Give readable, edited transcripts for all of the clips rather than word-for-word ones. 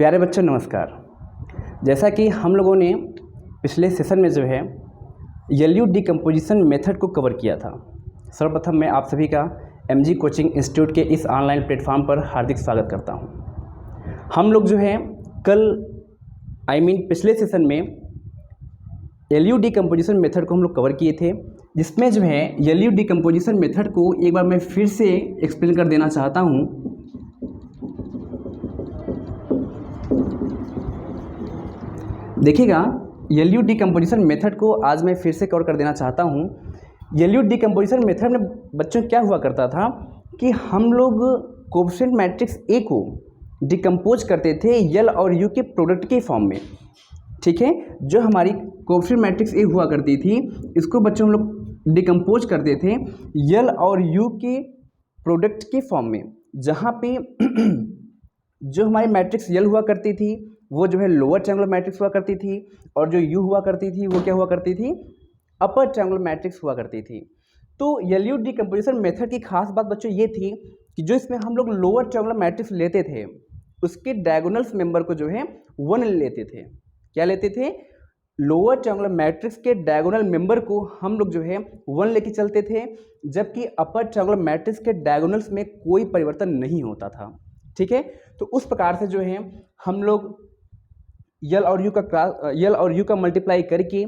प्यारे बच्चों नमस्कार। जैसा कि हम लोगों ने पिछले सेशन में जो है एलयू डिकम्पोजिशन मेथड को कवर किया था। सर्वप्रथम मैं आप सभी का एमजी कोचिंग इंस्टीट्यूट के इस ऑनलाइन प्लेटफॉर्म पर हार्दिक स्वागत करता हूं। हम लोग जो है कल पिछले सेशन में एलयू डिकम्पोजिशन मेथड को हम लोग कवर किए थे, जिसमें जो है एलयू डिकम्पोजिशन मेथड को एक बार मैं फिर से एक्सप्लेन कर देना चाहता हूं। देखिएगा, एलयू डिकम्पोजिशन मेथड को आज मैं फिर से कवर कर देना चाहता हूँ। एलयू डिकम्पोजिशन मेथड में बच्चों क्या हुआ करता था कि हम लोग कोएफिशिएंट मैट्रिक्स ए को डिकम्पोज करते थे यल और यू के प्रोडक्ट के फॉर्म में। ठीक है, जो हमारी कोएफिशिएंट मैट्रिक्स ए हुआ करती थी, इसको बच्चों हम लोग डिकम्पोज करते थे यल और यू के प्रोडक्ट के फॉर्म में, जहाँ पे जो हमारी मैट्रिक्स यल हुआ करती थी वो जो है लोअर ट्रायंगुलर मैट्रिक्स हुआ करती थी, और जो यू हुआ करती थी वो क्या हुआ करती थी, अपर ट्रायंगुलर मैट्रिक्स हुआ करती थी। तो एलयू डिकम्पोजिशन मेथड की खास बात बच्चों ये थी कि जो इसमें हम लोग लोअर ट्रायंगुलर मैट्रिक्स लेते थे, उसके डायगोनल्स मेंबर को जो है 1 लेते थे। क्या लेते थे? लोअर ट्रायंगुलर मैट्रिक्स के डायगोनल मेंबर को हम लोग जो है 1 लेके चलते थे, जबकि अपर ट्रायंगुलर मैट्रिक्स के डायगोनल्स में कोई परिवर्तन नहीं होता था। ठीक है, तो उस प्रकार से जो है हम लोग यल और यू का मल्टीप्लाई करके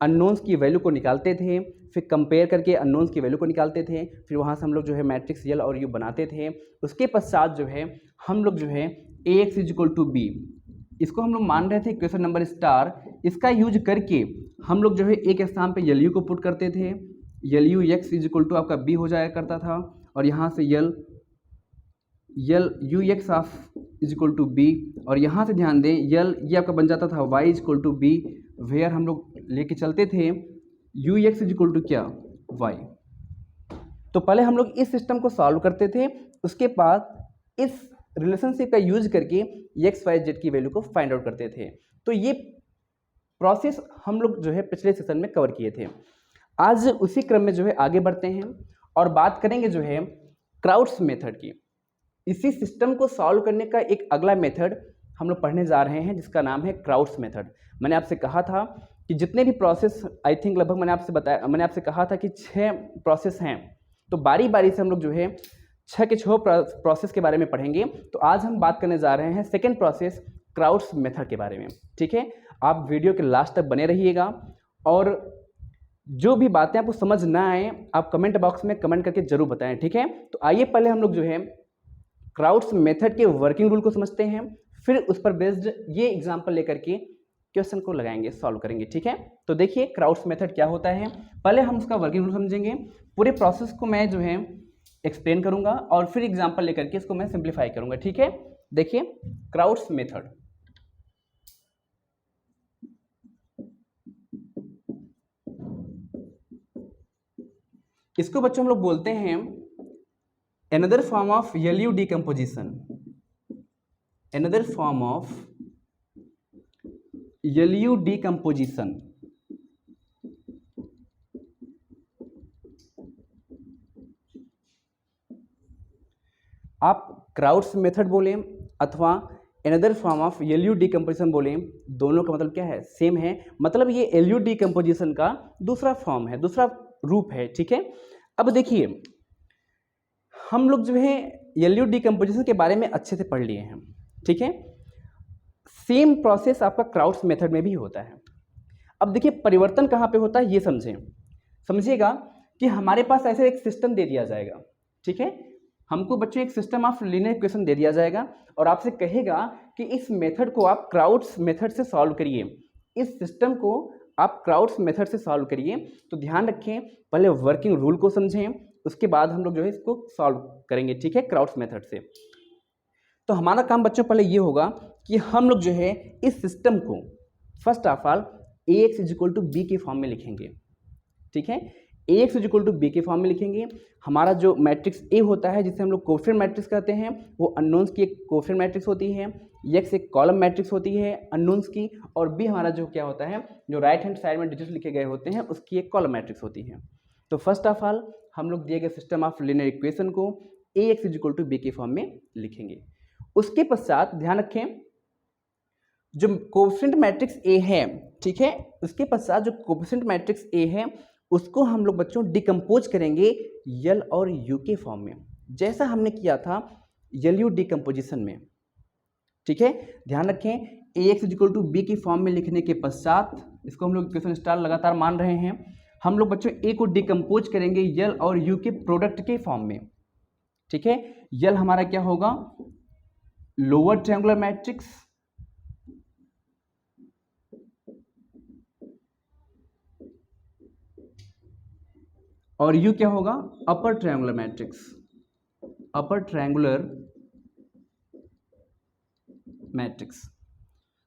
अननोन्स की वैल्यू को निकालते थे, फिर कंपेयर करके अननोन्स की वैल्यू को निकालते थे, फिर वहाँ से हम लोग जो है मैट्रिक्स यल और यू बनाते थे। उसके पश्चात जो है हम लोग जो है AX = B, इसको हम लोग मान रहे थे इक्वेशन नंबर स्टार, इसका यूज करके हम लोग जो है एक स्थान पे यल यू को पुट करते थे। यल यू एक्स = आपका B हो जाया करता था, और यहाँ से यल यू एक्स = B, और यहाँ से ध्यान दें यल ये आपका बन जाता था y = B, वेयर हम लोग लेके चलते थे यू एक्स = क्या, y। तो पहले हम लोग इस सिस्टम को सॉल्व करते थे, उसके बाद इस रिलेशनशिप का यूज करके एक्स वाई जेड की वैल्यू को फाइंड आउट करते थे। तो ये प्रोसेस हम लोग जो है पिछले सेशन में कवर किए थे। आज उसी क्रम में जो है आगे बढ़ते हैं और बात करेंगे जो है क्राउड्स मेथड की। इसी सिस्टम को सॉल्व करने का एक अगला मेथड हम लोग पढ़ने जा रहे हैं, जिसका नाम है क्राउड्स मेथड। मैंने आपसे कहा था कि जितने भी प्रोसेस, आई थिंक लगभग मैंने आपसे कहा था कि 6 प्रोसेस हैं, तो बारी बारी से हम लोग जो है 6 के 6 प्रोसेस के बारे में पढ़ेंगे। तो आज हम बात करने जा रहे हैं सेकेंड प्रोसेस क्राउड्स मेथड के बारे में। ठीक है, आप वीडियो के लास्ट तक बने रहिएगा, और जो भी बातें आपको समझ ना आए आप कमेंट बॉक्स में कमेंट करके जरूर बताएं। ठीक है, तो आइए पहले हम लोग जो है क्राउड्स मेथड के वर्किंग रूल को समझते हैं, फिर उस पर बेस्ड ये एग्जांपल लेकर के क्वेश्चन को लगाएंगे, सॉल्व करेंगे। ठीक है, तो देखिए क्राउड्स मेथड क्या होता है, पहले हम उसका वर्किंग रूल समझेंगे। पूरे प्रोसेस को मैं जो है एक्सप्लेन करूंगा और फिर एग्जांपल लेकर के इसको मैं सिंप्लीफाई करूंगा। ठीक है, देखिए क्राउड्स मेथड, इसको बच्चों हम लोग बोलते हैं another form of LU decomposition, another form of LU decomposition। आप क्राउड्स मेथड बोलें अथवा another form of LU decomposition बोलें, दोनों का मतलब क्या है, सेम है। मतलब ये LU decomposition का दूसरा फॉर्म है, दूसरा रूप है। ठीक है, अब देखिए हम लोग जो है एलयू डिकम्पोजिशन के बारे में अच्छे से पढ़ लिए हैं। ठीक है, सेम प्रोसेस आपका क्राउड्स मेथड में भी होता है। अब देखिए परिवर्तन कहाँ पे होता है ये समझिएगा कि हमारे पास ऐसे एक सिस्टम दे दिया जाएगा। ठीक है, हमको बच्चों एक सिस्टम ऑफ लीनियर इक्वेशन दे दिया जाएगा और आपसे कहेगा कि इस मेथड को आप क्राउड्स मेथड से सॉल्व करिए, इस सिस्टम को आप क्राउड्स मेथड से सॉल्व करिए। तो ध्यान रखें, पहले वर्किंग रूल को समझें, उसके बाद हम लोग जो है इसको सॉल्व करेंगे। ठीक है, क्राउड्स मेथड से। तो हमारा काम बच्चों पहले ये होगा कि हम लोग जो है इस सिस्टम को first of all AX = B के फॉर्म में लिखेंगे। ठीक है, AX = B के फॉर्म में लिखेंगे। हमारा जो मैट्रिक्स A होता है, जिसे हम लोग कोएफिशिएंट मैट्रिक्स कहते हैं, वो अननोन्स की एक कोएफिशिएंट मैट्रिक्स होती है, X एक कॉलम मैट्रिक्स होती है अननोन्स की, और B हमारा जो क्या होता है, जो राइट हैंड साइड में डिजिट्स लिखे गए होते हैं, उसकी एक कॉलम मैट्रिक्स होती है। तो फर्स्ट ऑफ ऑल हम लोग दिए गए सिस्टम ऑफ लीनियर इक्वेशन को AX = B के फॉर्म में लिखेंगे। उसके पश्चात ध्यान रखें जो कोएफिशिएंट मैट्रिक्स ए है, ठीक है, उसके पश्चात जो कोएफिशिएंट मैट्रिक्स ए है उसको हम लोग बच्चों डिकम्पोज करेंगे यल और यू के फॉर्म में, जैसा हमने किया था यल यू डिकम्पोजिशन में। ठीक है, ध्यान रखें ए एक्स इक्वल टू बी की फॉर्म में लिखने के पश्चात, इसको हम लोग इक्वेशन स्टार लगातार मान रहे हैं, हम लोग बच्चों ए को डिकम्पोज करेंगे यल और यू के प्रोडक्ट के फॉर्म में। ठीक है, यल हमारा क्या होगा, लोअर ट्रायंगुलर मैट्रिक्स, और यू क्या होगा, upper triangular matrix, upper triangular matrix.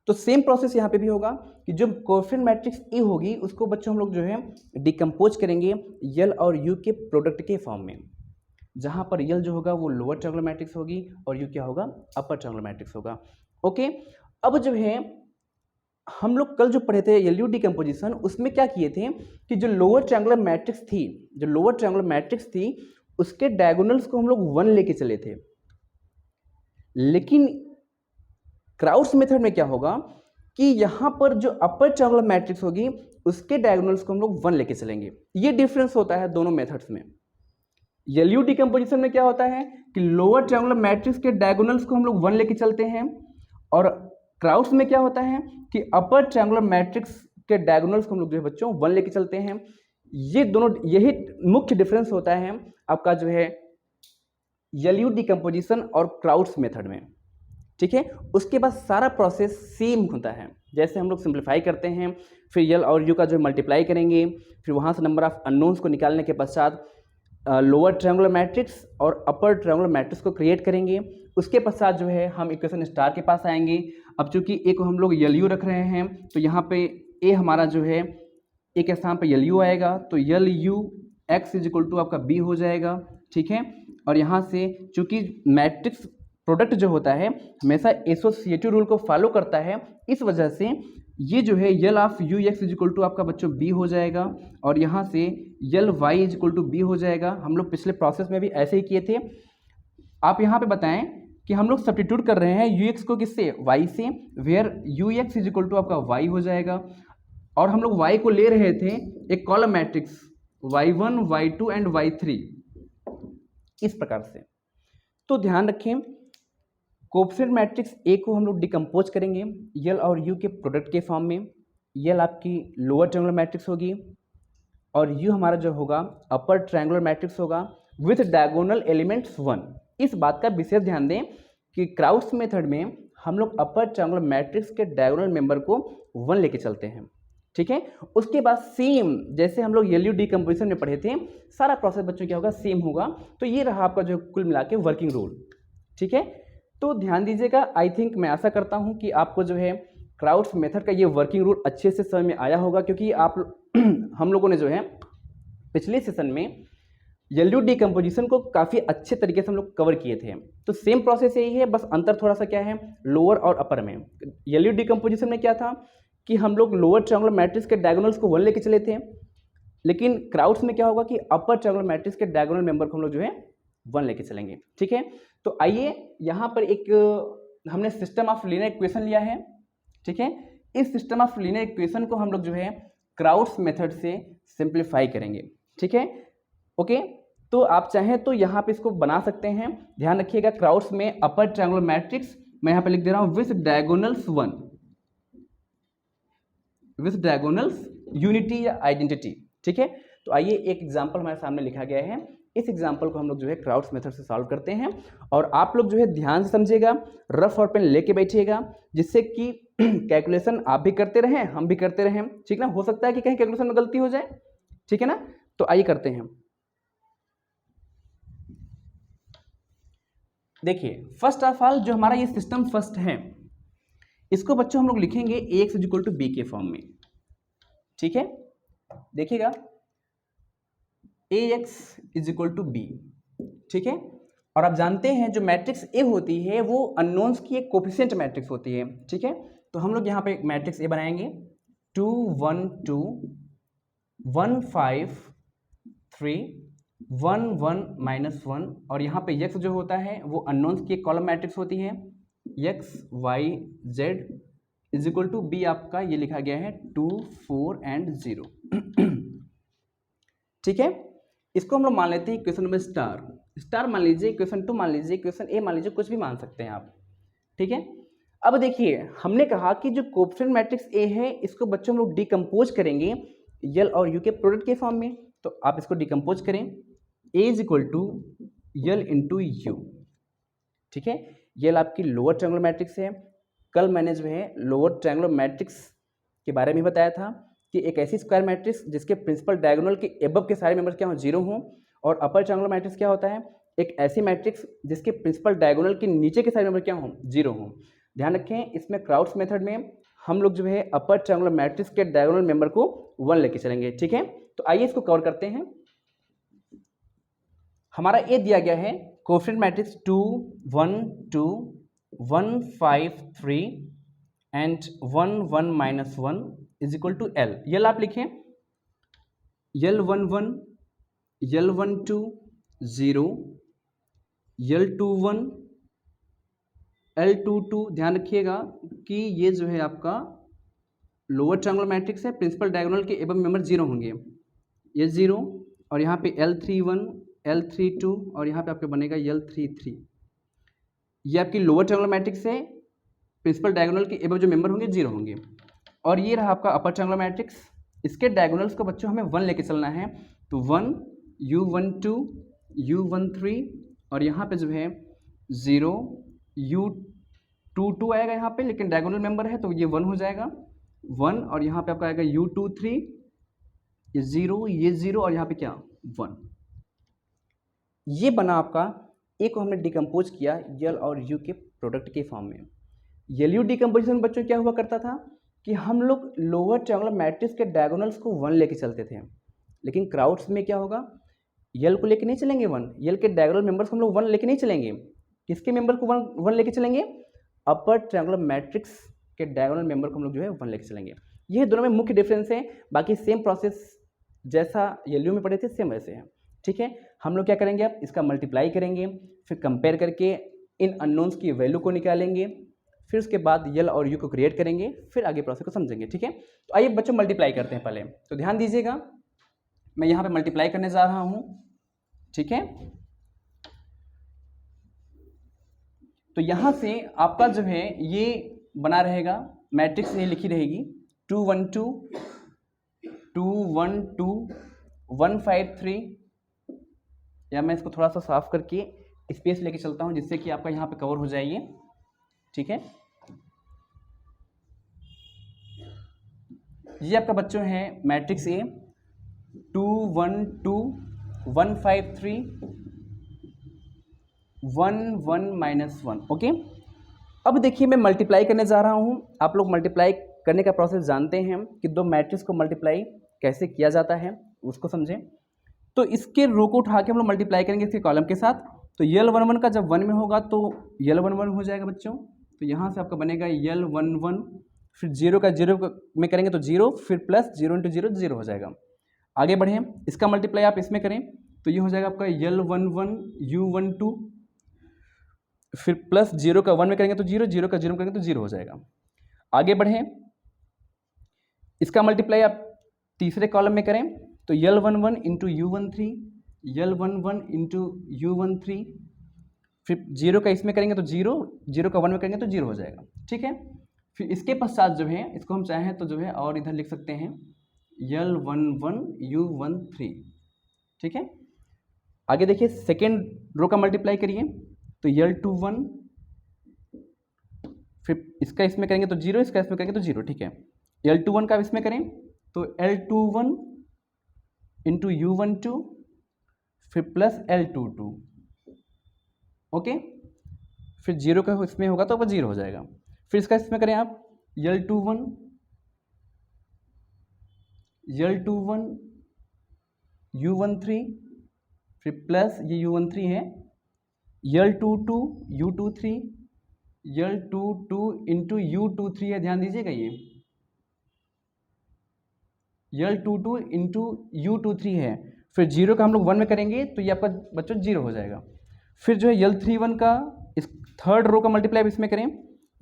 तो सेम प्रोसेस यहाँ पे भी होगा कि जो कोएफिशिएंट मैट्रिक्स ए होगी उसको बच्चों हम लोग जो है डिकम्पोज करेंगे यल और यू के प्रोडक्ट के फॉर्म में, जहाँ पर यल जो होगा वो लोअर ट्रायंगुलर मैट्रिक्स होगी और यू क्या होगा, अपर ट्रायंगुलर मैट्रिक्स होगा। ओके, अब जो है हम लोग कल जो पढ़े थे एल यू डिकम्पोजिशन, उसमें क्या किए थे कि जो लोअर ट्रायंगुलर मैट्रिक्स थी, जो लोअर ट्रायंगुलर मैट्रिक्स थी उसके डायगोनल्स को हम लोग 1 लेके चले थे। लेकिन क्राउड्स मेथड में क्या होगा कि यहाँ पर जो अपर ट्रायंगुलर मैट्रिक्स होगी उसके डायगोनल्स को हम लोग 1 लेके चलेंगे। ये डिफरेंस होता है दोनों मेथड्स में। एल यू डिकम्पोजिशन में क्या होता है कि लोअर ट्रायंगुलर मैट्रिक्स के डायगोनल्स को हम लोग 1 लेके चलते हैं, और क्राउड्स में क्या होता है कि अपर ट्रायंगुलर मैट्रिक्स के डायगोनल्स को हम लोग जो है बच्चों 1 लेके चलते हैं। ये दोनों, यही मुख्य डिफरेंस होता है आपका जो है एल यू डिकम्पोजिशन और क्राउड्स मेथड में। ठीक है, उसके बाद सारा प्रोसेस सेम होता है, जैसे हम लोग सिंप्लीफाई करते हैं, फिर यल और यू का जो है मल्टीप्लाई करेंगे, फिर वहाँ से नंबर ऑफ अननोन्स को निकालने के पश्चात लोअर ट्रायंगुलर मैट्रिक्स और अपर ट्रायंगुलर मैट्रिक्स को क्रिएट करेंगे। उसके पश्चात जो है हम इक्वेशन स्टार के पास आएंगे। अब चूंकि ए को हम लोग यल यू रख रहे हैं तो यहाँ पे ए हमारा जो है ए के स्थान पे यल यू आएगा, तो L U X is equal to आपका बी हो जाएगा। ठीक है, और यहाँ से चूंकि मैट्रिक्स प्रोडक्ट जो होता है हमेशा एसोसिएटिव रूल को फॉलो करता है, इस वजह से ये जो है L of U X is equal to आपका बच्चों बी हो जाएगा, और यहाँ से L Y is equal to B हो जाएगा। हम लोग पिछले प्रोसेस में भी ऐसे ही किए थे। आप यहाँ पे बताएं कि हम लोग सब्स्टिट्यूट कर रहे हैं यू एक्स को किससे, वाई से, where U X is equal to आपका वाई हो जाएगा, और हम लोग वाई को ले रहे थे एक column matrix y1, y2 and y3 इस प्रकार से। तो ध्यान रखें कोएफिशिएंट मैट्रिक्स ए को हम लोग डिकम्पोज करेंगे यल और यू के प्रोडक्ट के फॉर्म में। यल आपकी लोअर ट्रायंगुलर मैट्रिक्स होगी और यू हमारा जो होगा अपर ट्रायंगुलर मैट्रिक्स होगा विथ डायगोनल एलिमेंट्स 1। इस बात का विशेष ध्यान दें कि क्राउड्स मेथड में हम लोग अपर ट्रायंगुलर मैट्रिक्स के डायगोनल मेंबर को 1 लेके चलते हैं। ठीक है, उसके बाद सेम जैसे हम लोग एल यू डिकम्पोजिशन में पढ़े थे, सारा प्रोसेस बच्चों क्या होगा, सेम होगा। तो ये रहा आपका जो कुल मिला के वर्किंग रूल। ठीक है, तो ध्यान दीजिएगा, आई थिंक मैं आशा करता हूं कि आपको जो है क्राउड्स मेथड का ये वर्किंग रूल अच्छे से समझ में आया होगा, क्योंकि आप हम लोगों ने जो है पिछले सेशन में एल यू डिकम्पोजिशन को काफ़ी अच्छे तरीके से हम लोग कवर किए थे। तो सेम प्रोसेस यही है, बस अंतर थोड़ा सा क्या है लोअर और अपर में। एल यू डिकम्पोजिशन में क्या था कि हम लोग लोअर ट्रायंगुलर मैट्रिक्स के डायगोनल्स को 1 लेके चले थे, लेकिन क्राउड्स में क्या होगा कि अपर ट्रायंगुलर मैट्रिक्स के डायगोनल मेंबर को हम लोग जो है 1 लेके चलेंगे। ठीक है, तो आइए यहाँ पर एक हमने सिस्टम ऑफ लीनियर इक्वेशन लिया है। ठीक है, इस सिस्टम ऑफ लीनियर इक्वेशन को हम लोग जो है क्राउड्स मेथड से सिंप्लीफाई करेंगे। ठीक है, ओके, तो आप चाहें तो यहाँ पे इसको बना सकते हैं। ध्यान रखिएगा क्राउड्स में अपर ट्रायंगुलर मैट्रिक्स मैं यहाँ पे लिख दे रहा हूँ with diagonals 1, with diagonals unity या आइडेंटिटी। ठीक है, तो आइए एक एग्जांपल हमारे सामने लिखा गया है, इस एग्जांपल को हम लोग जो है क्राउड्स मेथड से सॉल्व करते हैं, और आप लोग जो है ध्यान से समझिएगा, रफ और पेन लेके बैठिएगा, जिससे कि कैलकुलेशन आप भी करते रहें हम भी करते रहें। ठीक ना, हो सकता है कि कहीं कैलकुलेशन में गलती हो जाए। ठीक है ना, तो आइए करते हैं। देखिए फर्स्ट ऑफ ऑल जो हमारा ये सिस्टम फर्स्ट है, इसको बच्चों हम लोग लिखेंगे A X is equal to B के फॉर्म में। ठीक है, देखिएगा A X is equal to B. ठीक है, और आप जानते हैं जो मैट्रिक्स ए होती है वो अननोन्स की एक कोफिशिएंट मैट्रिक्स होती है। ठीक है, तो हम लोग यहाँ पे मैट्रिक्स ए बनाएंगे 2 1 2 1 5 3 1 1 -1, और यहाँ पे x जो होता है वो अननोन्स की एक कॉलम मैट्रिक्स होती है x y z is equal to B आपका ये लिखा गया है 2 4 एंड 0। ठीक है, इसको हम लोग मान लेते हैं इक्वेशन नंबर स्टार मान लीजिए, इक्वेशन 2 मान लीजिए, इक्वेशन ए मान लीजिए, कुछ भी मान सकते हैं आप। ठीक है, अब देखिए हमने कहा कि जो कोएफिशिएंट मैट्रिक्स ए है इसको बच्चों हम लोग डिकम्पोज करेंगे यल और यू के प्रोडक्ट के फॉर्म में। तो आप इसको डिकम्पोज करें, A is equal to L into U. ठीक है, यल आपकी लोअर ट्रायंगुलर मैट्रिक्स है। कल मैंने जो है लोअर ट्रायंगुलर मैट्रिक्स के बारे में बताया था कि एक ऐसी स्क्वायर मैट्रिक्स जिसके प्रिंसिपल डायगोनल के एबव के सारे मेंबर्स क्या हो, जीरो हों। और अपर ट्रायंगुलर मैट्रिक्स क्या होता है, एक ऐसी मैट्रिक्स जिसके प्रिंसिपल डायगोनल के नीचे के सारे मेंबर क्या हों, जीरो हों। ध्यान रखें, इसमें क्राउड्स मेथड में हम लोग जो है अपर ट्रायंगुलर मैट्रिक्स के डायगोनल मेंबर को 1 लेके चलेंगे। ठीक है, तो आइए इसको कवर करते हैं। हमारा ए दिया गया है coefficient matrix 2 1 2 1 5 3 and 1 1 -1 is equal to L. L आप लिखें यल 1 1 यल 1 2 0 यल 2 1 एल 2 2। ध्यान रखिएगा कि ये जो है आपका लोअर ट्रायंगुलर मैट्रिक्स है, प्रिंसिपल डायगोनल के एबव मेंबर जीरो होंगे, ये जीरो। और यहाँ पे एल 3 1 एल 3 2 और यहाँ पे आपका बनेगा यल 3 3। ये आपकी लोअर ट्रायंगुलर मैट्रिक्स है, प्रिंसिपल डायगोनल के एबव जो मेंबर होंगे जीरो होंगे। और ये रहा आपका अपर ट्रायंगुलर मैट्रिक्स, इसके डायगोनल्स को बच्चों हमें 1 लेके चलना है। तो 1 U1 2 U1 3 और यहाँ पे जो है 0 U2 2 आएगा यहाँ पे, लेकिन डायगोनल मेंबर है तो ये 1 हो जाएगा 1। और यहाँ पे आपका आएगा U2 3, ये 0 ये 0 और यहाँ पे क्या 1। ये बना आपका, एक को हमने डिकम्पोज किया यल और यू के प्रोडक्ट के फॉर्म में। यल यू डिकम्पोजिशन बच्चों क्या हुआ करता था कि हम लोग लोअर ट्रायंगुलर मैट्रिक्स के डायगोनल्स को 1 लेके चलते थे, लेकिन क्राउड्स में क्या होगा, यल को लेके नहीं चलेंगे 1, यल के डायगोनल मेंबर्स को हम लोग 1 लेके नहीं चलेंगे। किसके मेंबर को 1 लेके चलेंगे, अपर ट्रायंगुलर मैट्रिक्स के डायगोनल मेंबर को हम लोग जो है 1 लेके चलेंगे। ये दोनों में मुख्य डिफरेंस है, बाकी सेम प्रोसेस जैसा यल यू में पढ़े थे सेम वैसे है। ठीक है, हम लोग क्या करेंगे, अब इसका मल्टीप्लाई करेंगे, फिर कंपेयर करके इन अननोन्स की वैल्यू को निकालेंगे, फिर उसके बाद यल और यू को क्रिएट करेंगे, फिर आगे प्रोसेस को समझेंगे। ठीक है, तो आइए बच्चों मल्टीप्लाई करते हैं पहले। तो ध्यान दीजिएगा, मैं यहाँ पे मल्टीप्लाई करने जा रहा हूँ। ठीक है, तो यहाँ से आपका जो है ये बना रहेगा, मैट्रिक्स ये लिखी रहेगी 2 1 2 2 1 2 1 5 3। या मैं इसको थोड़ा सा साफ करके स्पेस लेके चलता हूँ जिससे कि आपका यहाँ पे कवर हो जाइए। ठीक है, ये आपका बच्चों है मैट्रिक्स ए 2 1 2 1 5 3 1 1 -1। ओके, अब देखिए मैं मल्टीप्लाई करने जा रहा हूँ। आप लोग मल्टीप्लाई करने का प्रोसेस जानते हैं कि दो मैट्रिक्स को मल्टीप्लाई कैसे किया जाता है, उसको समझें। तो इसके रो को उठा के हम लोग मल्टीप्लाई करेंगे इसके कॉलम के साथ। तो यल 1 1 का जब 1 में होगा तो यल 1 1 हो जाएगा बच्चों। तो यहाँ से आपका बनेगा यल 1 1, फिर 0 का 0 में करेंगे तो 0, फिर प्लस 0 × 0 0 हो जाएगा। आगे बढ़ें, इसका मल्टीप्लाई आप इसमें करें तो ये हो जाएगा आपका यल 1 1 U1 2, फिर प्लस 0 का 1 में करेंगे तो 0, 0 का 0 में करेंगे तो 0 हो जाएगा। आगे बढ़ें, इसका मल्टीप्लाई आप तीसरे कॉलम में करें तो यल 1 1 × U1 3, यल 1 1 × U1 3, फिर 0 का इसमें करेंगे तो 0, 0 का 1 में करेंगे तो 0 हो जाएगा। ठीक है, फिर इसके पश्चात जो है इसको हम चाहें तो जो है और इधर लिख सकते हैं यल 1 1 U1 3। ठीक है, आगे देखिए सेकेंड रो का मल्टीप्लाई करिए तो यल 2 1, फिर इसका इसमें करेंगे तो 0, इसका इसमें करेंगे तो 0। ठीक है, यल 2 1 का इसमें करें तो L 2 1 × U1 2, फिर प्लस L 2 2। ओके, फिर 0 का इसमें होगा तो वह 0 हो जाएगा। फिर इसका इसमें करें आप यल 2 1 U1 3, फिर प्लस ये U1 3 है यल 2 2 U2 3, यल 2 2 × U2 3 है। ध्यान दीजिएगा, ये यल 2 2 × U2 3 है। फिर 0 का हम लोग 1 में करेंगे तो ये आपका बच्चों 0 हो जाएगा। फिर जो है यल 3 1 का इस थर्ड रो का मल्टीप्लाई इसमें करें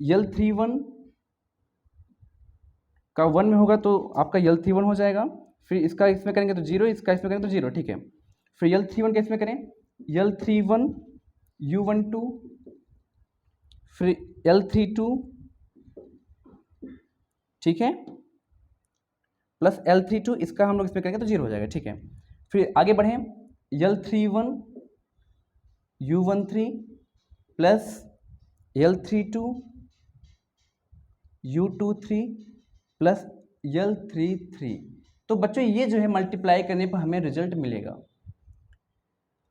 यल 3 1 का 1 में होगा तो आपका L31 हो जाएगा। फिर इसका इसमें करेंगे तो 0, इसका इसमें करेंगे तो 0, ठीक है। फिर L31 का इसमें करें, L31 U12, फिर L32, ठीक है, प्लस L32, इसका हम लोग इसमें करेंगे तो 0 हो जाएगा, ठीक है। फिर आगे बढ़ें, L31 U13 plus L32 U23 plus L33। तो बच्चों ये जो है मल्टीप्लाई करने पर हमें रिजल्ट मिलेगा।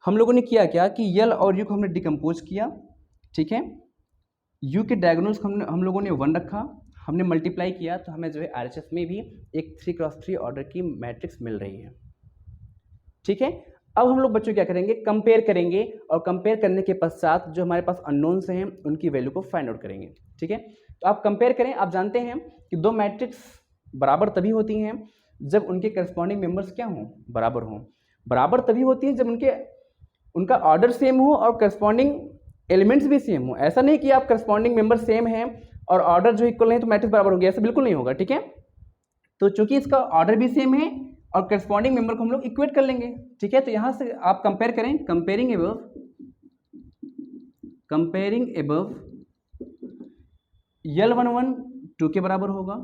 हम लोगों ने किया क्या कि L और U को हमने डिकम्पोज किया, ठीक है। U के डायगोनल्स हम लोगों ने 1 रखा, हमने मल्टीप्लाई किया तो हमें जो है RHS में भी एक 3x3 ऑर्डर की मैट्रिक्स मिल रही है, ठीक है। अब हम लोग बच्चों क्या करेंगे, कंपेयर करेंगे, और कंपेयर करने के पश्चात जो हमारे पास अननोन्स हैं उनकी वैल्यू को फाइंड आउट करेंगे, ठीक है। तो आप कंपेयर करें, आप जानते हैं कि दो मैट्रिक्स बराबर तभी होती हैं जब उनके करस्पॉन्डिंग मेंबर्स क्या हों, बराबर हों। बराबर तभी होती हैं जब उनका ऑर्डर सेम हो और करस्पॉन्डिंग एलिमेंट्स भी सेम हो। ऐसा नहीं कि आप करस्पॉन्डिंग मेंबर सेम हैं और ऑर्डर जो इक्वल नहीं तो मैट्रिक्स बराबर होगी, ऐसा बिल्कुल नहीं होगा, ठीक है। तो चूंकि इसका ऑर्डर भी सेम है और करस्पॉन्डिंग मेंबर को हम लोग इक्वेट कर लेंगे, ठीक है। तो यहां से आप कंपेयर करें, कंपेयरिंग एबव L11 2 के बराबर होगा,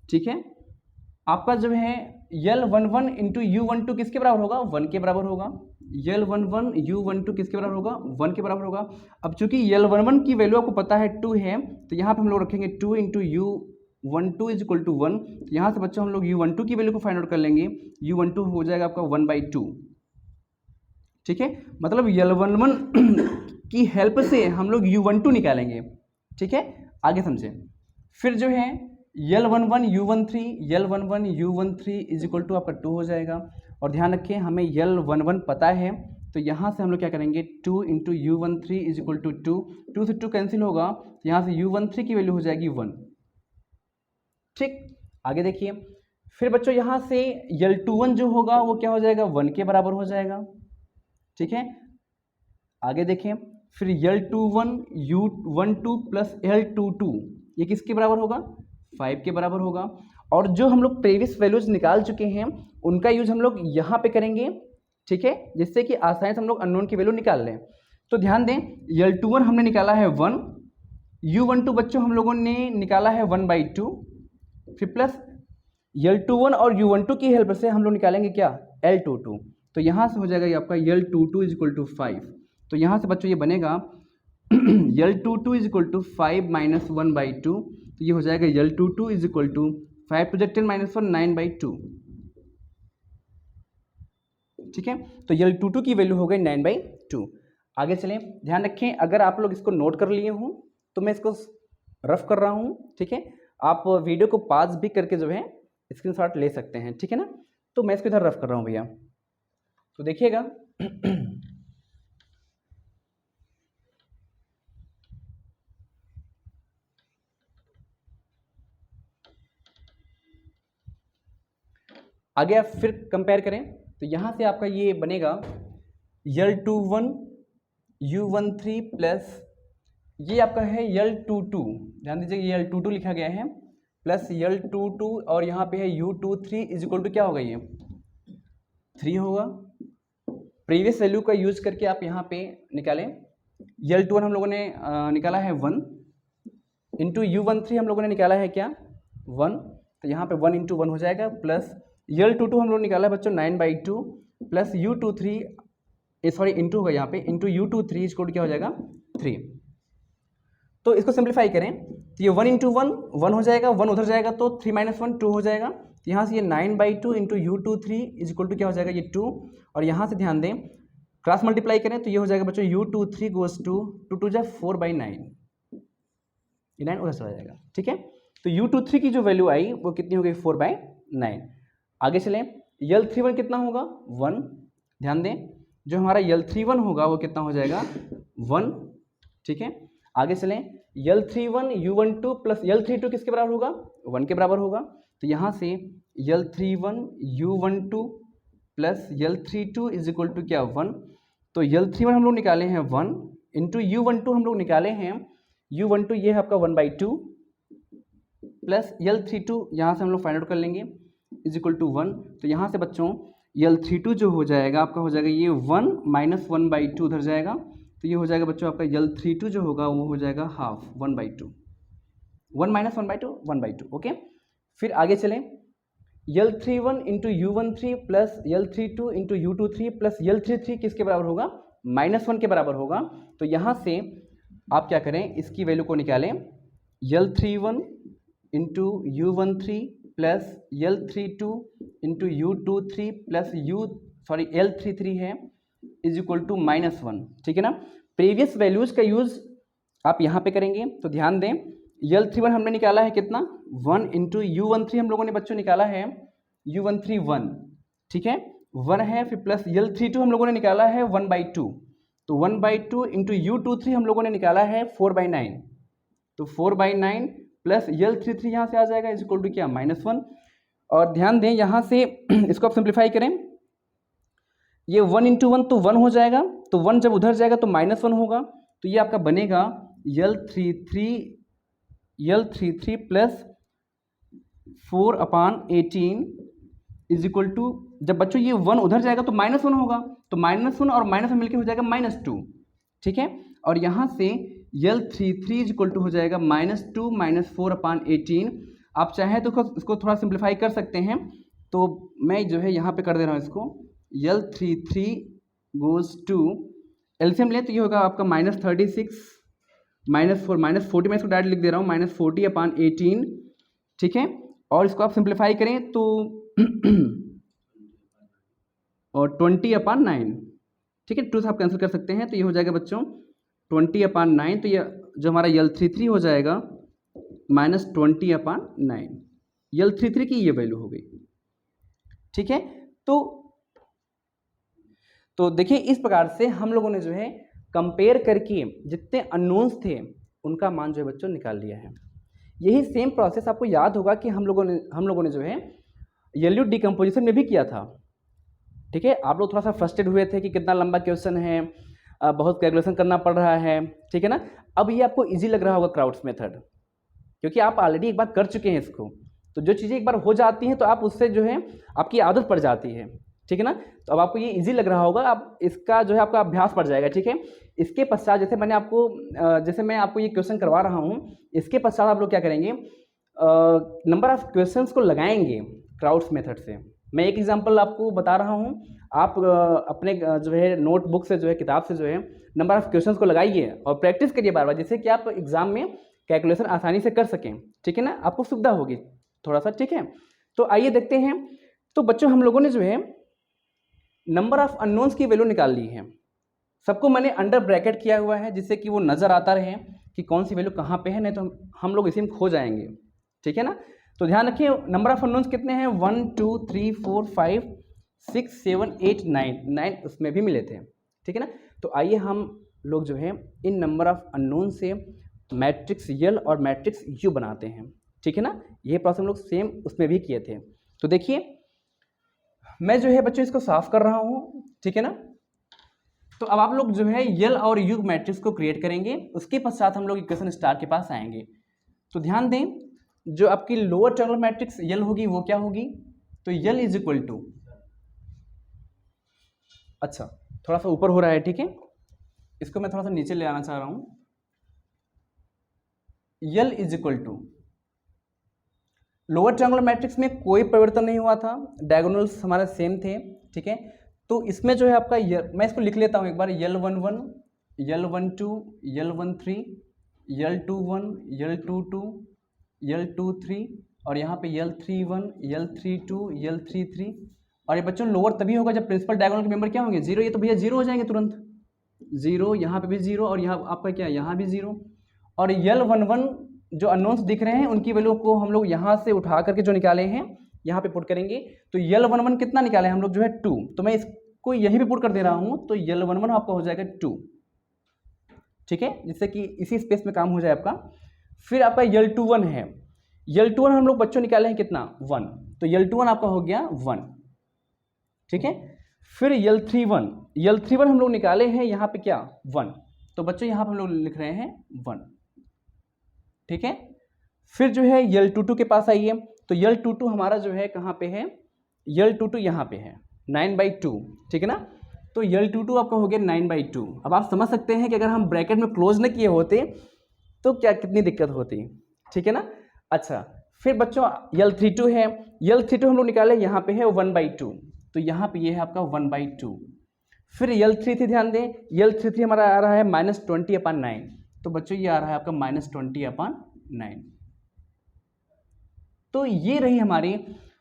ठीक है। आपका जो है L11 इंटू U12 किसके बराबर होगा, 1 के बराबर होगा। L11 U12 किसके बराबर होगा, 1 के बराबर होगा। अब चूंकि L11 की वैल्यू आपको पता है 2 है, तो यहाँ पे हम लोग रखेंगे 2 into U12 is equal to 1। यहाँ से बच्चों हम लोग U12 की वैल्यू को फाइंड आउट कर लेंगे, U12 हो जाएगा आपका 1/2, ठीक है। मतलब L11 की हेल्प से हम लोग U12 निकालेंगे, ठीक है। आगे समझें, फिर जो है L11 U13 is equal to आपका 2 हो जाएगा। और ध्यान रखें हमें L11 पता है, तो यहाँ से हम लोग क्या करेंगे, 2 into U13 is equal to 2 से 2 कैंसिल होगा, तो यहाँ से U13 की वैल्यू हो जाएगी 1, ठीक। आगे देखिए, फिर बच्चों यहाँ से L21 जो होगा वो क्या हो जाएगा, 1 के बराबर हो जाएगा, ठीक है। आगे देखें, फिर L21 U12 प्लस L22 ये किसके बराबर होगा, 5 के बराबर होगा। और जो हम लोग प्रीवियस वैल्यूज निकाल चुके हैं उनका यूज हम लोग यहाँ पे करेंगे, ठीक है, जिससे कि आसानी से हम लोग अननोन की वैल्यू निकाल लें। तो ध्यान दें, L21 हमने निकाला है 1, U12 बच्चों हम लोगों ने निकाला है 1/2, फिर प्लस L21 और U12 की हेल्प से हम लोग निकालेंगे क्या, L22। तो यहाँ से हो जाएगा ये आपका L22 इज इक्वल टू 5। तो यहाँ से बच्चों ये बनेगा L22 is equal to 5 minus 1/2, तो ये हो जाएगा L22 is equal to 5 to the 10 minus 1 9/2, ठीक है। तो L22 की वैल्यू हो गई 9/2। आगे चलें, ध्यान रखें अगर आप लोग इसको नोट कर लिए हों तो मैं इसको रफ कर रहा हूँ, ठीक है। आप वीडियो को पॉज भी करके जो है स्क्रीनशॉट ले सकते हैं, ठीक है ना। तो मैं इसको इधर रफ कर रहा हूँ भैया, तो देखिएगा आगे आप फिर कंपेयर करें, तो यहाँ से आपका ये बनेगा L21 U13 प्लस ये आपका है L22, ध्यान दीजिए ये L22 लिखा गया है, प्लस L22 और यहाँ पे है U23 इज इक्वल टू क्या होगा, ये 3 होगा। प्रीवियस वैल्यू का यूज करके आप यहाँ पे निकालें, L21 हम लोगों ने निकाला है 1 इंटू U13 हम लोगों ने निकाला है क्या 1, तो यहाँ पे 1 इंटू 1 हो जाएगा, प्लस L22 हम लोग निकाला है बच्चों 9/2 प्लस U23 सॉरी इंटू होगा यहाँ पे इंटू U23 इसको क्या हो जाएगा 3। तो इसको सिंप्लीफाई करें तो ये 1 इंटू 1 1 हो जाएगा, 1 उधर जाएगा तो 3 माइनस 1 2 हो जाएगा। तो यहाँ से ये 9/2 into U23 is equal to क्या हो जाएगा ये 2, और यहाँ से ध्यान दें क्रॉस मल्टीप्लाई करें तो ये हो जाएगा बच्चों U23 गोज टू 2 जा 4/9, ये 9 उधर चला जाएगा, ठीक है। तो U23 की जो वैल्यू आई वो कितनी हो गई 4/9। आगे चलें, L31 कितना होगा 1, ध्यान दें जो हमारा L31 होगा वो कितना हो जाएगा 1, ठीक है। आगे चलें, L31 U12 प्लस L32 किसके बराबर होगा 1 के बराबर होगा। तो यहाँ से L31 U12 plus L32 is equal to क्या 1, तो L31 हम लोग निकाले हैं 1 इंटू U12 हम लोग निकाले हैं U12 ये है आपका 1/2, प्लस L32 यहाँ से हम लोग फाइंड आउट कर लेंगे इज इक्वल टू 1। तो यहाँ से बच्चों L32 जो हो जाएगा आपका हो जाएगा ये 1 माइनस 1/2 उधर जाएगा, तो ये हो जाएगा बच्चों आपका L32 जो होगा वो हो जाएगा हाफ 1/2, 1 माइनस 1/2 1/2। ओके, फिर आगे चलें, L31 into U13 plus L32 into U23 plus L33 किसके बराबर होगा, -1 के बराबर होगा। तो यहाँ से आप क्या करें, इसकी वैल्यू को निकालें, L31 into U13 plus L32 into U23 plus L33 है इज इक्वल टू -1, ठीक है ना। प्रीवियस वैल्यूज का यूज आप यहाँ पे करेंगे, तो ध्यान दें L31 हमने निकाला है कितना 1 इंटू U13 हम लोगों ने बच्चों निकाला है U13 1, ठीक है 1 है, फिर प्लस L32 हम लोगों ने निकाला है 1/2, तो 1/2 इंटू U23 हम लोगों ने निकाला है 4/9, तो 4/9 प्लस L33 यहाँ से आ जाएगा इज इक्वल टू क्या -1। और ध्यान दें यहाँ से इसको आप सिंप्लीफाई करें, ये 1 इंटू 1 तो 1 हो जाएगा, तो 1 जब उधर जाएगा तो -1 होगा, तो ये आपका बनेगा L33 plus 4/18 is equal to, जब बच्चों ये 1 उधर जाएगा तो -1 होगा, तो -1 और -1 मिलकर हो जाएगा -2, ठीक है। और यहाँ से L33 इज इक्वल टू हो जाएगा -2 माइनस 4/18। आप चाहें तो इसको थोड़ा सिंप्लीफाई कर सकते हैं, तो मैं जो है यहाँ पे कर दे रहा हूँ इसको, L33 गोज टू एलसीएम ले तो ये होगा आपका -36 -4 -40, मैं इसको डायरेक्ट लिख दे रहा हूँ -40/18, ठीक है। और इसको आप सिंप्लीफाई करें तो और 20/9, ठीक है, 2 से आप कैंसिल कर सकते हैं, तो ये हो जाएगा बच्चों 20/9, तो ये जो हमारा L33 हो जाएगा -20/9, L33 की ये वैल्यू हो गई, ठीक है। तो देखिए इस प्रकार से हम लोगों ने जो है कंपेयर करके जितने अननोन्स थे उनका मान जो है बच्चों निकाल लिया है। यही सेम प्रोसेस आपको याद होगा कि हम लोगों ने जो है एल्यूट डिकम्पोजिशन में भी किया था, ठीक है। आप लोग थोड़ा सा फ्रस्ट्रेट हुए थे कि कितना लंबा क्वेश्चन है, बहुत कैलकुलेशन करना पड़ रहा है, ठीक है ना। अब ये आपको इजी लग रहा होगा क्राउड्स मेथड, क्योंकि आप ऑलरेडी एक बार कर चुके हैं इसको, तो जो चीज़ें एक बार हो जाती हैं तो आप उससे जो है आपकी आदत पड़ जाती है, ठीक है ना। तो अब आपको ये इजी लग रहा होगा, अब इसका जो है आपका अभ्यास पड़ जाएगा, ठीक है। इसके पश्चात जैसे मैं आपको ये क्वेश्चन करवा रहा हूँ, इसके पश्चात आप लोग क्या करेंगे, नंबर ऑफ क्वेश्चंस को लगाएंगे क्राउड्स मेथड से। मैं एक एग्जांपल आपको बता रहा हूँ, आप अपने जो है नोटबुक से जो है किताब से जो है नंबर ऑफ क्वेश्चंस को लगाइए और प्रैक्टिस करिए बार बार, जिससे कि आप एग्जाम में कैलकुलेशन आसानी से कर सकें, ठीक है ना, आपको सुविधा होगी थोड़ा सा, ठीक है। तो आइए देखते हैं। तो बच्चों हम लोगों ने जो है नंबर ऑफ अननोन्स की वैल्यू निकाल ली है, सबको मैंने अंडर ब्रैकेट किया हुआ है जिससे कि वो नज़र आता रहे कि कौन सी वैल्यू कहाँ पे है, नहीं तो हम लोग इसी में खो जाएंगे, ठीक है ना। तो ध्यान रखिए नंबर ऑफ अननोन्स कितने हैं, 1 2 3 4 5 6 7 8 9 उसमें भी मिले थे, ठीक है ना। तो आइए हम लोग जो है इन नंबर ऑफ अननोन से मैट्रिक्स यल और मैट्रिक्स यू बनाते हैं, ठीक है ना। ये प्रोसेस हम लोग सेम उसमें भी किए थे। तो देखिए मैं जो है बच्चों इसको साफ कर रहा हूँ, ठीक है ना। तो अब आप लोग जो है यल और यू मैट्रिक्स को क्रिएट करेंगे, उसके पश्चात हम लोग इक्वेशन स्टार के पास आएंगे। तो ध्यान दें जो आपकी लोअर ट्रायंगुलर मैट्रिक्स यल होगी वो क्या होगी, तो यल इज इक्वल टू, अच्छा थोड़ा सा ऊपर हो रहा है, ठीक है, इसको मैं थोड़ा सा नीचे ले आना चाह रहा हूँ। L is equal to, lower triangular matrix में कोई परिवर्तन नहीं हुआ था, डायगोनल्स हमारे सेम थे, ठीक है। तो इसमें जो है आपका मैं इसको लिख लेता हूँ एक बार, L11 L12 L13 L21 L22 L23 और यहाँ पे L31 L32 L33। और ये बच्चों लोअर तभी होगा जब प्रिंसिपल डायगोनल के मेंबर क्या होंगे, 0, ये तो भैया 0 हो जाएंगे तुरंत, 0, यहाँ पे भी 0 और यहाँ आपका क्या, यहाँ भी 0। और L11 जो अननोन्स दिख रहे हैं उनकी वैल्यू को हम लोग यहाँ से उठा करके जो निकाले हैं यहाँ पे पुट करेंगे। तो L11 कितना निकाले हम लोग जो है 2, तो मैं इसको यहीं पे पुट कर दे रहा हूँ, तो L11 आपका हो जाएगा 2, ठीक है, जिससे कि इसी स्पेस में काम हो जाए आपका। फिर आपका L21 है, L21 हम लोग बच्चों निकाले हैं कितना 1, तो L21 आपका हो गया 1, ठीक है। फिर L31 हम लोग निकाले हैं यहाँ पे क्या 1, तो बच्चों यहाँ पे हम लोग लिख रहे हैं 1, ठीक है। फिर जो है L22 के पास आइए, तो L22 हमारा जो है कहाँ पे है, L22 यहाँ पे है 9/2, ठीक है ना। तो L22 आपका हो गया 9/2। अब आप समझ सकते हैं कि अगर हम ब्रैकेट में क्लोज न किए होते तो क्या कितनी दिक्कत होती, ठीक है ना। अच्छा, फिर बच्चों L32 है, L32 हम लोग निकाले, यहाँ पे है 1/2, तो यहाँ पे ये है आपका 1/2। फिर L33 ध्यान दें, L33 हमारा आ रहा है -20/9, तो बच्चों ये आ रहा है आपका -20/9। तो ये रही हमारी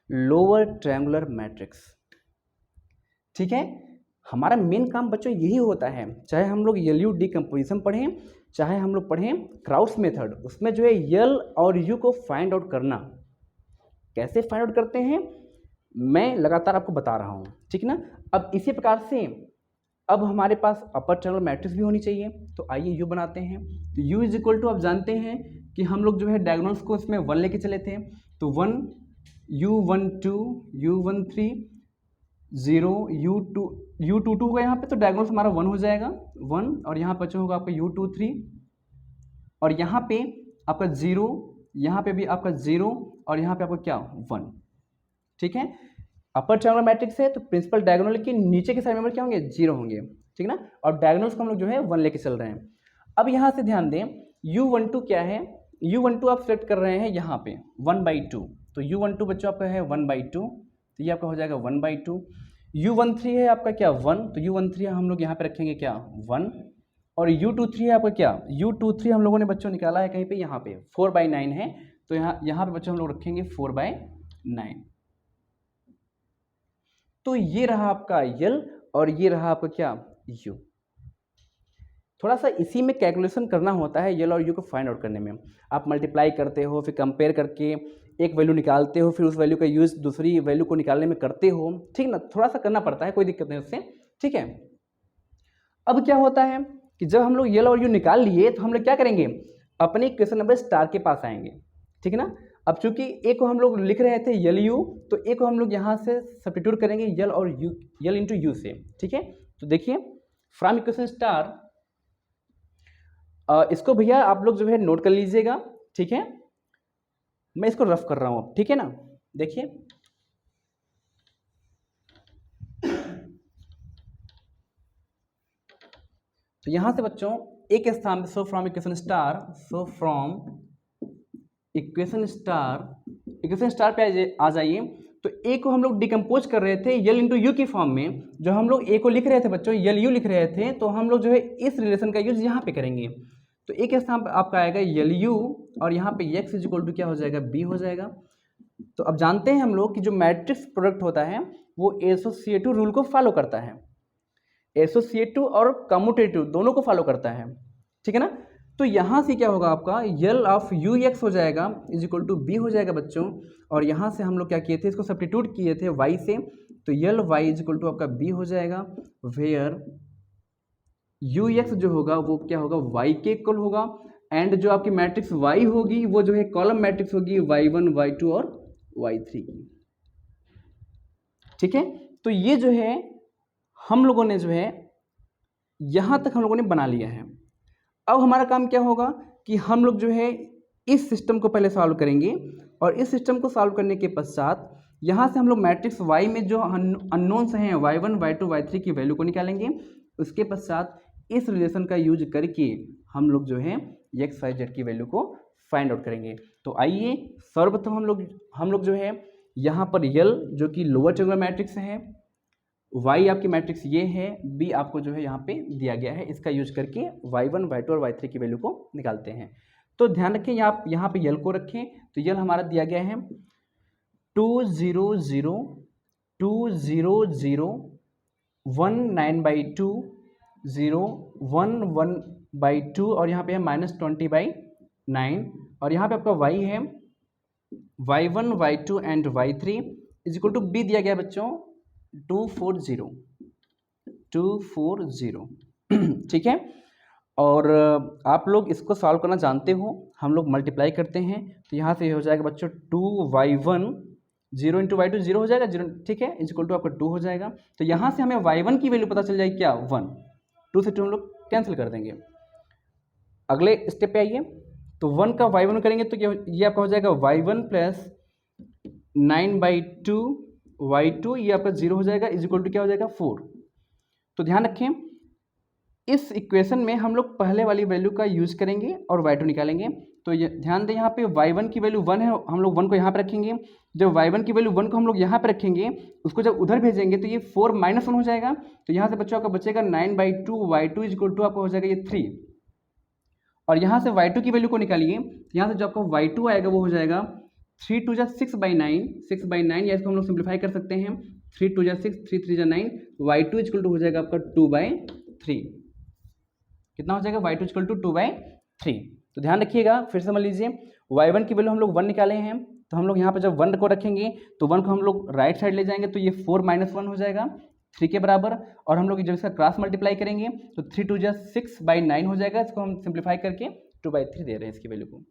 लोअर ट्रायंगुलर मैट्रिक्स, ठीक है। हमारा मेन काम बच्चों यही होता है, चाहे हम लोग LU डिकम्पोजिशन पढ़ें, चाहे हम लोग पढ़ें क्राउट्स मेथड, उसमें जो है L और U को फाइंड आउट करना। कैसे फाइंड आउट करते हैं मैं लगातार आपको बता रहा हूँ, ठीक है ना। अब इसी प्रकार से अब हमारे पास अपर ट्रायंगुलर मैट्रिक्स भी होनी चाहिए, तो आइए U बनाते हैं। तो U इज इक्वल टू, आप जानते हैं कि हम लोग जो है डायगोनल्स को इसमें 1 लेके चले थे, तो 1 U12 U13 0 U22 होगा यहाँ पे, तो डायगोनल्स हमारा 1 हो जाएगा 1, और यहाँ पर होगा आपका U23, और यहाँ पे आपका 0, यहाँ पे भी आपका 0, और यहाँ पे आपका क्या 1, ठीक है। अपर ट्रायंगुलर मैट्रिक्स है तो प्रिंसिपल डायगोनल के नीचे के साइड मेंबर क्या होंगे, 0 होंगे, ठीक है ना। और डायगोनल्स को हम लोग जो है 1 लेके चल रहे हैं। अब यहाँ से ध्यान दें, U12 क्या है, U12 आप सेलेक्ट कर रहे हैं यहाँ पे 1/2, तो U12 बच्चों आपका है 1/2, तो ये आपका हो जाएगा 1/2। U13 है आपका क्या 1, तो U13 हम लोग यहाँ पे रखेंगे क्या 1, और U23 है आपका क्या, U23 हम लोगों ने बच्चों निकाला है कहीं पे, यहाँ पे 4/9 है, तो यहाँ पे बच्चों हम लोग रखेंगे 4/9। तो ये रहा आपका L और ये रहा आपका क्या U। थोड़ा सा इसी में कैलकुलेशन करना होता है L और U को फाइंड आउट करने में। आप मल्टीप्लाई करते हो, फिर कंपेयर करके एक वैल्यू निकालते हो, फिर उस वैल्यू का यूज़ दूसरी वैल्यू को निकालने में करते हो, ठीक ना। थोड़ा सा करना पड़ता है, कोई दिक्कत नहीं उससे, ठीक है। अब क्या होता है कि जब हम लोग L और U निकाल लिए तो हम लोग क्या करेंगे, अपने इक्वेशन नंबर स्टार के पास आएंगे, ठीक है ना। अब चूंकि ए को हम लोग लिख रहे थे LU, तो ए को हम लोग यहाँ से सब्स्टिट्यूट करेंगे L और U, L इंटू U से, ठीक है। तो देखिए फ्रॉम इक्वेशन स्टार, इसको भैया आप लोग जो है नोट कर लीजिएगा, ठीक है। मैं इसको रफ कर रहा हूँ अब, ठीक है ना। देखिए तो यहाँ से बच्चों एक स्थान पे, so from equation star, so from equation star पे आ जाइए। तो ए को हम लोग डिकम्पोज कर रहे थे L इंटू U की फॉर्म में, जो हम लोग ए को लिख रहे थे बच्चों LU लिख रहे थे, तो हम लोग जो है इस रिलेशन का यूज यहाँ पे करेंगे। तो एक स्थान पर आपका आएगा LU, और यहाँ पे x इज इक्वल टू क्या हो जाएगा, B हो जाएगा। तो अब जानते हैं हम लोग कि जो मैट्रिक्स प्रोडक्ट होता है वो एसोसिएटिव रूल को फॉलो करता है, एसोसिएटिव और कम्यूटेटिव दोनों को फॉलो करता है, ठीक है ना। तो यहाँ से क्या होगा आपका L ऑफ UX हो जाएगा इज इक्वल टू B हो जाएगा बच्चों, और यहाँ से हम लोग क्या किए थे, इसको सब्स्टिट्यूट किए थे Y से, तो L Y is equal to आपका B हो जाएगा, वेयर UX जो होगा वो क्या होगा, Y के इक्वल होगा, एंड जो आपकी मैट्रिक्स Y होगी वो जो है कॉलम मैट्रिक्स होगी Y1 Y2 और Y3 की, ठीक है। तो ये जो है हम लोगों ने जो है यहाँ तक हम लोगों ने बना लिया है। अब हमारा काम क्या होगा कि हम लोग जो है इस सिस्टम को पहले सॉल्व करेंगे, और इस सिस्टम को सॉल्व करने के पश्चात यहाँ से हम लोग मैट्रिक्स Y में जो अननोन्स हैं Y1 Y2 Y3 की वैल्यू को निकालेंगे। उसके पश्चात इस रिलेशन का यूज करके हम लोग जो है एक्स वाई जेड की वैल्यू को फाइंड आउट करेंगे। तो आइए सर्वप्रथम हम लोग जो है यहाँ पर L जो कि लोअर ट्रायंगुलर मैट्रिक्स है, Y आपकी मैट्रिक्स ये है, B आपको जो है यहाँ पे दिया गया है, इसका यूज करके Y1 Y2 और Y3 की वैल्यू को निकालते हैं। तो ध्यान रखें आप यहाँ पे L को रखें, तो L हमारा दिया गया है 2 0 0 2 0 0 1 9/2 0 1 1/2 और यहाँ पे है -20/9, और यहाँ पे आपका Y है Y1 Y2 and Y3 is equal to B दिया गया है बच्चों 240 ठीक है। और आप लोग इसको सॉल्व करना जानते हो, हम लोग मल्टीप्लाई करते हैं, तो यहाँ से हो जाएगा बच्चों 2Y1 0 इंटू Y2 0 हो जाएगा 0, ठीक है, इज इक्वल टू आपका 2 हो जाएगा। तो यहाँ से हमें Y1 की वैल्यू पता चल जाएगी क्या 1, 2 से 2 हम लोग कैंसिल कर देंगे। अगले स्टेप पे आइए, तो 1 का y1 करेंगे तो क्या ये आपका हो जाएगा y1 प्लस 9/2 y2, ये आपका 0 हो जाएगा, इज इक्वल टू क्या हो जाएगा 4। तो ध्यान रखें इस इक्वेशन में हम लोग पहले वाली वैल्यू का यूज करेंगे और y2 निकालेंगे। तो ये ध्यान दें यहाँ पे y1 की वैल्यू 1 है, हम लोग 1 को यहाँ पे रखेंगे। जब y1 की वैल्यू 1 को हम लोग यहाँ पे रखेंगे, उसको जब उधर भेजेंगे तो ये 4 - 1 हो जाएगा। तो यहाँ से बच्चों आपका बचेगा 9/2 y2 इज इक्वल टू आपका हो जाएगा ये 3। और यहाँ से y2 की वैल्यू को निकालिए, यहाँ से जो आपका y2 आएगा वो हो जाएगा 3 2 जा 6/9, 6/9, या इसको हम लोग सिंप्लीफाई कर सकते हैं 3 2 जा 6, 3 3 जा 9, y2 इज इक्वल टू हो जाएगा आपका 2/3। कितना हो जाएगा y2 इक्वल टू 2/3। तो ध्यान रखिएगा, फिर समझ लीजिए y1 की वैल्यू हम लोग 1 निकाले हैं, तो हम लोग यहाँ पे जब 1 को रखेंगे तो 1 को हम लोग राइट साइड ले जाएंगे तो ये 4 - 1 हो जाएगा 3 के बराबर। और हम लोग जब इसका क्रॉस मल्टीप्लाई करेंगे तो 3 2 जा 6/9 हो जाएगा। इसको हम सिंप्लीफाई करके 2/3 दे रहे हैं इसकी वैल्यू को।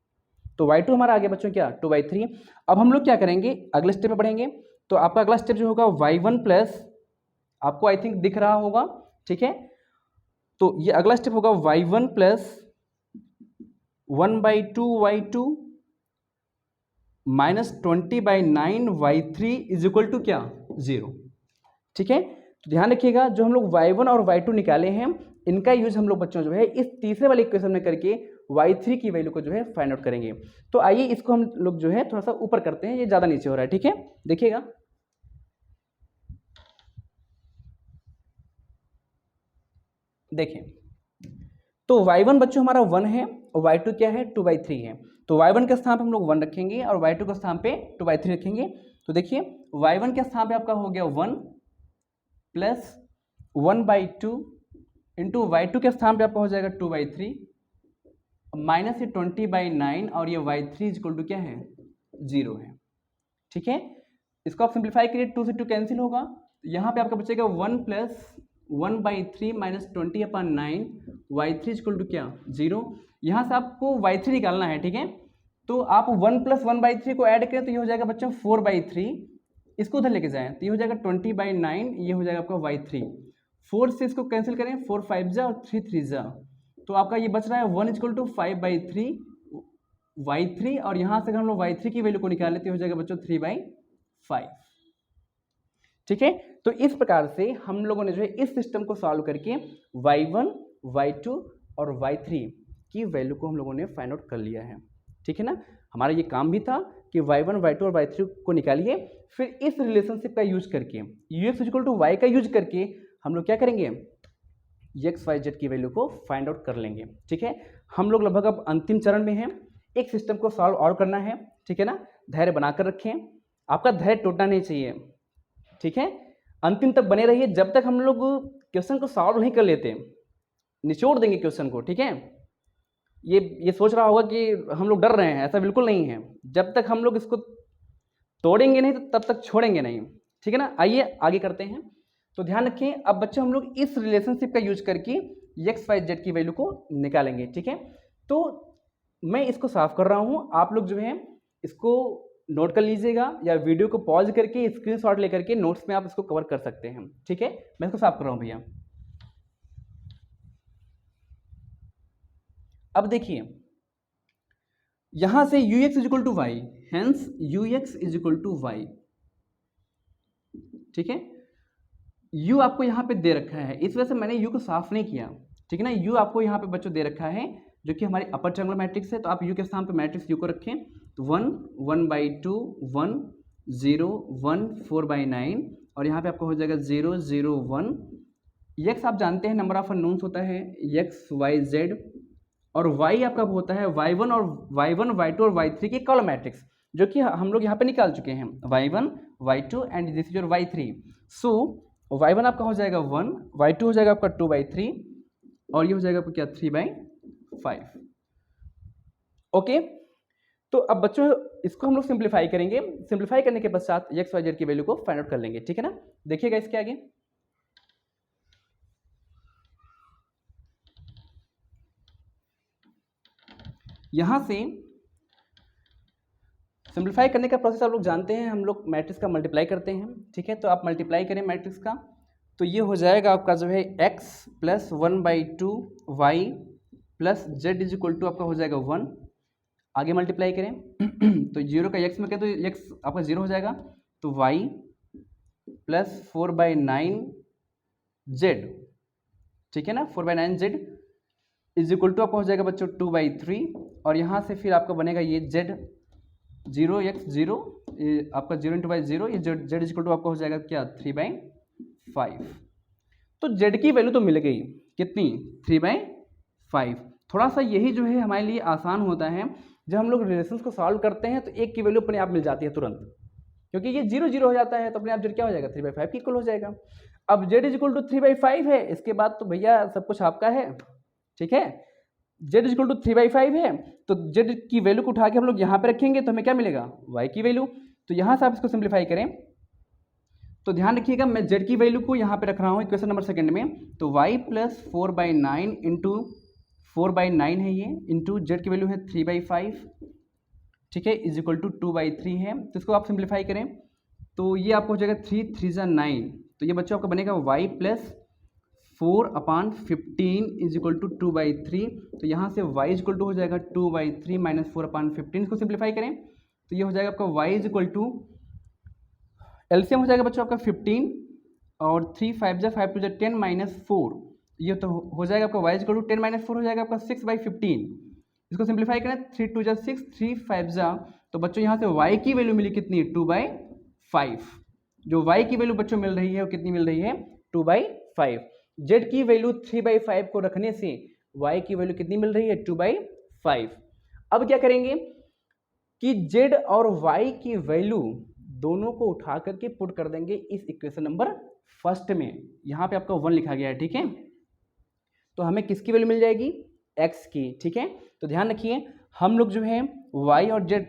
तो y2 हमारा आ गया बच्चों क्या 2/3। अब हम लोग क्या करेंगे, अगले स्टेप पे बढ़ेंगे। तो आपका अगला स्टेप जो होगा y1 प्लस, आपको आई थिंक दिख रहा होगा, ठीक है। तो ये अगला स्टेप होगा y1 plus 1/2 y2 minus 20/9 y3 is equal to क्या 0, ठीक है। तो ध्यान रखिएगा जो हम लोग y1 और y2 निकाले हैं इनका यूज हम लोग बच्चों जो है इस तीसरे वाले इक्वेशन में करके y3 की वैल्यू को जो है फाइंड आउट करेंगे। तो आइए इसको हम लोग जो है थोड़ा सा ऊपर करते हैं, ये ज़्यादा नीचे हो रहा है, ठीक है। देखिएगा देखें, तो y1 बच्चों हमारा 1 है और y2 क्या है 2/3 है। तो y1 के स्थान पे हम लोग 1 रखेंगे और y2 के स्थान पे 2/3 रखेंगे। तो देखिए y1 के स्थान पे आपका हो गया 1 प्लस 1/2 इंटू y2 के स्थान पे आपका हो जाएगा 2/3 माइनस ये 20/9 और ये y3 इज इक्वल टू क्या है 0 है, ठीक है। इसको आप सिंप्लीफाई करिए, 2 से 2 कैंसिल होगा, यहाँ पे आपका बचेगा 1 plus 1/3 minus 20/9 y3 equal to क्या 0। यहाँ से आपको y3 निकालना है, ठीक है। तो आप 1 प्लस 1/3 को ऐड करें तो ये हो जाएगा बच्चों 4/3, इसको उधर लेके जाएं तो ये हो जाएगा 20/9, ये हो जाएगा आपका y3। 4 से इसको कैंसिल करें, 4 5 जा और 3 3 जा, तो आपका ये बच रहा है 1 इक्वल टू 5/3 y3। और यहाँ से अगर हम लोग y3 की वैल्यू को निकालें तो हो जाएगा बच्चों 3/5, ठीक है। तो इस प्रकार से हम लोगों ने जो है इस सिस्टम को सॉल्व करके y1, y2 और y3 की वैल्यू को हम लोगों ने फाइंड आउट कर लिया है, ठीक है ना। हमारा ये काम भी था कि y1, y2 और y3 को निकालिए, फिर इस रिलेशनशिप का यूज करके ux इक्वल टू y का यूज करके हम लोग क्या करेंगे x y z की वैल्यू को फाइंड आउट कर लेंगे, ठीक है। हम लोग लगभग अब अंतिम चरण में हैं, एक सिस्टम को सॉल्व और करना है, ठीक है ना। धैर्य बनाकर रखें, आपका धैर्य टूटना नहीं चाहिए, ठीक है। अंतिम तक बने रहिए, जब तक हम लोग क्वेश्चन को सॉल्व नहीं कर लेते निचोड़ देंगे क्वेश्चन को, ठीक है। ये सोच रहा होगा कि हम लोग डर रहे हैं, ऐसा बिल्कुल नहीं है। जब तक हम लोग इसको तोड़ेंगे नहीं तो तब तक छोड़ेंगे नहीं, ठीक है ना। आइए आगे करते हैं। तो ध्यान रखें, अब बच्चे हम लोग इस रिलेशनशिप का यूज करके एक्स वाई जेड की वैल्यू को निकालेंगे, ठीक है। तो मैं इसको साफ कर रहा हूँ, आप लोग जो है इसको नोट कर लीजिएगा या वीडियो को पॉज करके स्क्रीनशॉट लेकर के नोट्स में आप इसको कवर कर सकते हैं, ठीक है। मैं इसको साफ कर रहा हूँ भैया। अब देखिए यहां से ux is equal to Y, hence ux is equal to Y, ठीक है। u आपको यहां पे दे रखा है, इस वजह से मैंने u को साफ नहीं किया, ठीक है ना। u आपको यहां पे बच्चों दे रखा है जो कि हमारी अपर ट्रायंगुलर मैट्रिक्स है, तो आप u के स्थान पे मैट्रिक्स u को रखें तो 1 1/2 1 0 1 4/9 और यहाँ पे आपको हो जाएगा 0 0 1। x आप जानते हैं नंबर ऑफ अननोन्स होता है x y z, और y आपका होता है y1 और y1 y2 और y3 की कॉलम मैट्रिक्स, जो कि हम लोग यहाँ पे निकाल चुके हैं y1 y2 and this is your y3। So y1 आपका हो जाएगा 1, y2 हो जाएगा आपका 2/3 और ये हो जाएगा आपका क्या 3/5। ओके, तो अब बच्चों इसको हम लोग सिंप्लीफाई करेंगे, सिंप्लीफाई करने के पश्चात एक्स वाई जेड की वैल्यू को फाइंड आउट कर लेंगे, ठीक है ना। देखिएगा इसके आगे यहां से सिंप्लीफाई करने का प्रोसेस आप लोग जानते हैं, हम लोग मैट्रिक्स का मल्टीप्लाई करते हैं, ठीक है। तो आप मल्टीप्लाई करें मैट्रिक्स का, तो ये हो जाएगा आपका जो है x plus 1/2 y plus z is equal to आपका हो जाएगा 1 आगे मल्टीप्लाई करें तो 0 का x में करें तो x आपका 0 हो जाएगा, तो y प्लस 4/9z, ठीक है ना, 4/9z इज इक्वल टू आपका हो जाएगा बच्चों 2/3, और यहाँ से फिर आपका बनेगा ये z 0x0 आपका 0 × 0, ये z इज इक्वल टू आपका हो जाएगा क्या 3/5। तो z की वैल्यू तो मिल गई कितनी 3/5। थोड़ा सा यही जो है हमारे लिए आसान होता है, जब हम लोग रिलेशंस को सॉल्व करते हैं तो एक की वैल्यू अपने आप मिल जाती है तुरंत, क्योंकि ये 0 0 हो जाता है तो अपने आप z क्या हो जाएगा 3/5 के इक्वल हो जाएगा। अब z इज इक्वल टू 3/5 है, इसके बाद तो भैया सब कुछ आपका है, ठीक है। z इज इक्वल टू 3/5 है, तो z की वैल्यू को उठा के हम लोग यहाँ पे रखेंगे तो हमें क्या मिलेगा y की वैल्यू। तो यहाँ से आप इसको सिंप्लीफाई करें तो ध्यान रखिएगा मैं z की वैल्यू को यहाँ पे रख रहा हूँ इक्वेशन नंबर सेकंड में, तो y प्लस 4/9 इंटू 4/9 है ये, इंटू z की वैल्यू है 3/5, ठीक है, इज इक्वल टू 2/3 है। तो इसको आप सिंप्लीफाई करें तो ये आपको हो जाएगा 3 3 9, तो ये बच्चों आपका बनेगा y plus 4/15 is equal to 2/3, तो यहाँ से y इज इक्वल टू हो जाएगा 2/3 माइनस 4/15, इसको सिंप्लीफाई करें तो ये हो जाएगा आपका y is equal to LCM हो जाएगा बच्चों आपका 15 और 3 5 जा 5 2 जा 10 माइनस 4, ये तो हो जाएगा आपका y is equal to 10 minus 4 हो जाएगा आपका 6/15। इसको सिंप्लीफाई करें 3 2 जा 6 3 5 जा, तो बच्चों यहाँ से y की वैल्यू मिली कितनी 2/5। जो y की वैल्यू बच्चों मिल रही है वो कितनी मिल रही है 2/5। z की वैल्यू 3/5 को रखने से y की वैल्यू कितनी मिल रही है 2/5। अब क्या करेंगे कि z और y की वैल्यू दोनों को उठा करके पुट कर देंगे इस इक्वेशन नंबर फर्स्ट में, यहाँ पे आपका 1 लिखा गया है, ठीक है। तो हमें किसकी वैल्यू मिल जाएगी x की, ठीक है। तो ध्यान रखिए हम लोग जो है y और z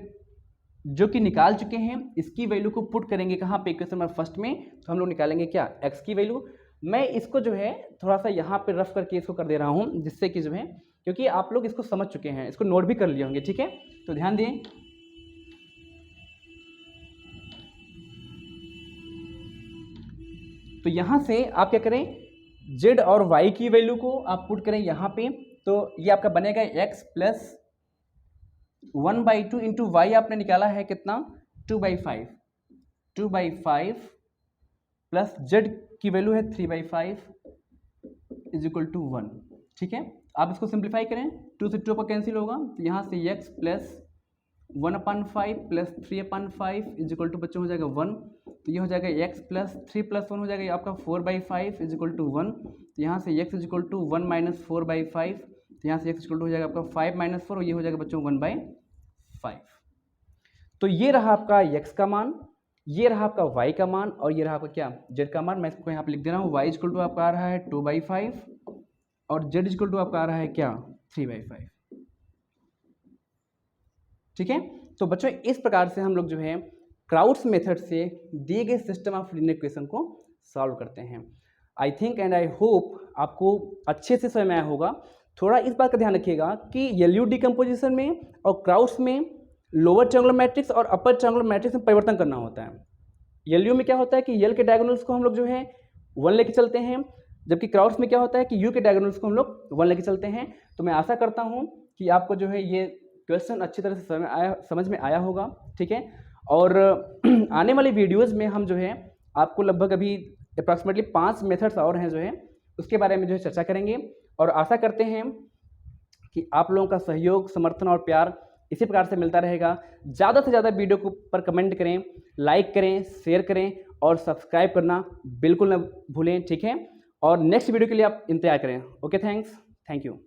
जो कि निकाल चुके हैं इसकी वैल्यू को पुट करेंगे कहाँ पे इक्वेशन नंबर फर्स्ट में, तो हम लोग निकालेंगे क्या x की वैल्यू। मैं इसको जो है थोड़ा सा यहाँ पे रफ करके इसको कर दे रहा हूँ, जिससे कि जो है क्योंकि आप लोग इसको समझ चुके हैं, इसको नोट भी कर लिए होंगे, ठीक है। तो ध्यान दें तो यहाँ से आप क्या करें z और y की वैल्यू को आप पुट करें यहाँ पे, तो ये आपका बनेगा x प्लस 1/2 इंटू वाई आपने निकाला है कितना 2/5 प्लस z की वैल्यू है 3/5 इज इक्वल टू 1, ठीक है। आप इसको सिंप्लीफाई करें 2 से 2 पर कैंसिल होगा, तो यहाँ से x plus 1/5 plus 3/5 is equal to बच्चों हो जाएगा 1, तो ये हो जाएगा x प्लस 3 प्लस 1 हो जाएगा आपका 4/5 इज इक्वल टू 1, तो यहाँ से x is equal to 1 minus 4/5, तो यहाँ से x इक्वल टू हो जाएगा आपका 5 माइनस 4, और ये हो जाएगा बच्चों 1/5। तो ये रहा आपका x का मान, ये रहा आपका y का मान, और ये रहा आपका क्या z का मान। मैं इसको यहाँ पे लिख दे रहा हूँ, y इक्वल टू आपका आ रहा है 2/5 और z इक्वल टू आपका आ रहा है क्या 3/5, ठीक है। तो बच्चों इस प्रकार से हम लोग जो है क्राउड्स मेथड से दिए गए सिस्टम ऑफ लीनियर इक्वेशन को सॉल्व करते हैं। I think and I hope आपको अच्छे से समझ में आया होगा। थोड़ा इस बात का ध्यान रखिएगा कि एलयू डिकम्पोजिशन में और क्राउड्स में लोअर ट्रायंगुलर मैट्रिक्स और अपर ट्रायंगुलर मैट्रिक्स में परिवर्तन करना होता है। एलयू में क्या होता है कि यल के डायगोनल्स को हम लोग जो है 1 लेके चलते हैं, जबकि क्राउड्स में क्या होता है कि यू के डायगोनल्स को हम लोग 1 लेके चलते हैं। तो मैं आशा करता हूँ कि आपको जो है ये क्वेश्चन अच्छी तरह से समझ में आया होगा, ठीक है। और आने वाली वीडियोस में हम जो है आपको लगभग अभी अप्रॉक्सीमेटली 5 मेथड्स और हैं जो है उसके बारे में जो है चर्चा करेंगे, और आशा करते हैं कि आप लोगों का सहयोग, समर्थन और प्यार इसी प्रकार से मिलता रहेगा। ज़्यादा से ज़्यादा वीडियो को पर कमेंट करें, लाइक करें, शेयर करें और सब्सक्राइब करना बिल्कुल न भूलें, ठीक है। और नेक्स्ट वीडियो के लिए आप इंतजार करें। Okay, thank you.